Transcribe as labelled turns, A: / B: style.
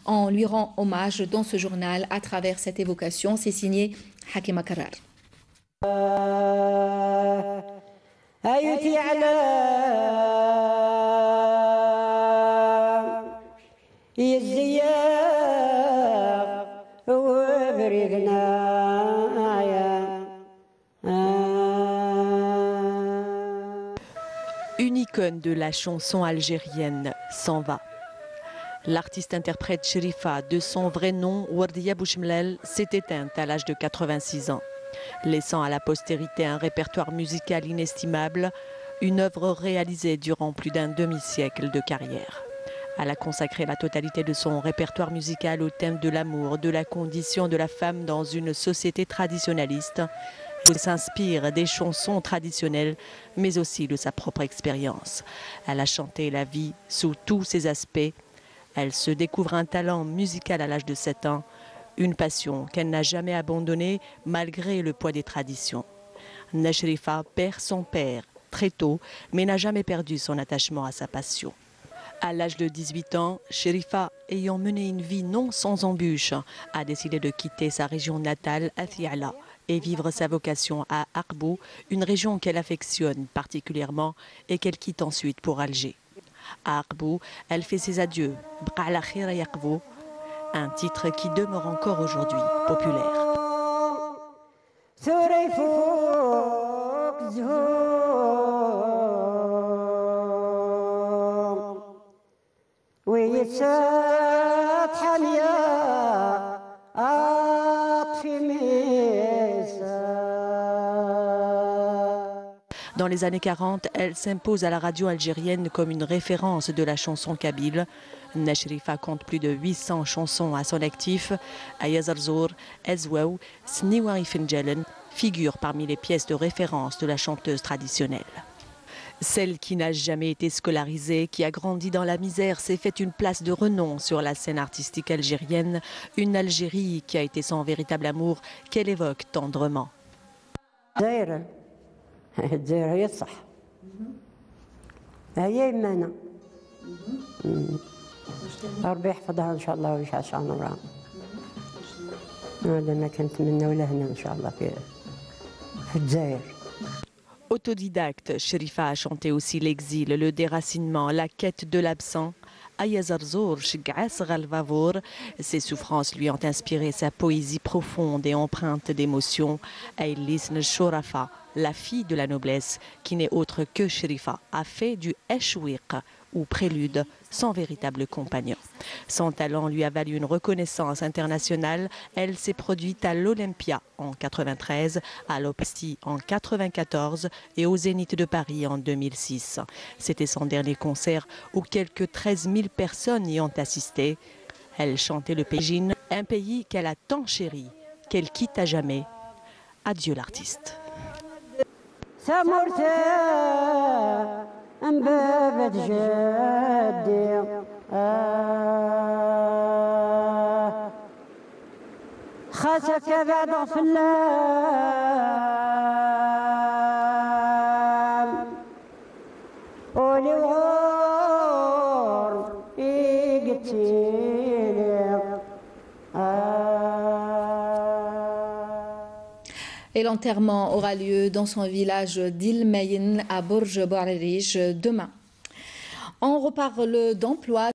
A: On lui rend hommage dans ce journal à travers cette évocation. C'est signé Hakima Karar.
B: Une icône de la chanson algérienne s'en va. L'artiste interprète Chérifa, de son vrai nom Wardia Bouchmlel, s'est éteinte à l'âge de 86 ans, laissant à la postérité un répertoire musical inestimable, une œuvre réalisée durant plus d'un demi-siècle de carrière. Elle a consacré la totalité de son répertoire musical au thème de l'amour, de la condition de la femme dans une société traditionnaliste. Elle s'inspire des chansons traditionnelles, mais aussi de sa propre expérience. Elle a chanté la vie sous tous ses aspects. Elle se découvre un talent musical à l'âge de 7 ans, une passion qu'elle n'a jamais abandonnée malgré le poids des traditions. Chérifa perd son père très tôt, mais n'a jamais perdu son attachement à sa passion. À l'âge de 18 ans, Chérifa, ayant mené une vie non sans embûches, a décidé de quitter sa région natale, Athiala, et vivre sa vocation à Arbou, une région qu'elle affectionne particulièrement et qu'elle quitte ensuite pour Alger. À Arbou, elle fait ses adieux, B'ala khira Yaqbou, un titre qui demeure encore aujourd'hui populaire. Dans les années 40, elle s'impose à la radio algérienne comme une référence de la chanson kabyle. Chérifa compte plus de 800 chansons à son actif. Aya Zarzour, Ezwaou, Sniwari Finjalen figurent parmi les pièces de référence de la chanteuse traditionnelle. Celle qui n'a jamais été scolarisée, qui a grandi dans la misère, s'est fait une place de renom sur la scène artistique algérienne. Une Algérie qui a été son véritable amour, qu'elle évoque tendrement.
C: الجزائر هي الصح هي يمانا ربي يحفظها ان شاء الله ويجعل عمرها هذا ما كنتمنى ولا هنا ان شاء الله في الجزائر.
B: Autodidacte, Chérifa a chanté aussi l'exil, le déracinement, la quête de l'absent. Aya Zarzour, ses souffrances lui ont inspiré sa poésie profonde et empreinte d'émotion. Aylisn Shorafa, la fille de la noblesse, qui n'est autre que Chérifa, a fait du Eshwiq, ou prélude, son véritable compagnon. Son talent lui a valu une reconnaissance internationale. Elle s'est produite à l'Olympia en 93, à l'Opsti en 94 et au Zénith de Paris en 2006. C'était son dernier concert où quelques 13 000 personnes y ont assisté. Elle chantait le Pégine, un pays qu'elle a tant chéri, qu'elle quitte à jamais. Adieu l'artiste.
C: أنبابت جدي خاسك بعد فلام ولي وغور
A: Et l'enterrement aura lieu dans son village d'Il Mayin à Bourj Bouarrich demain. On reparle d'emploi.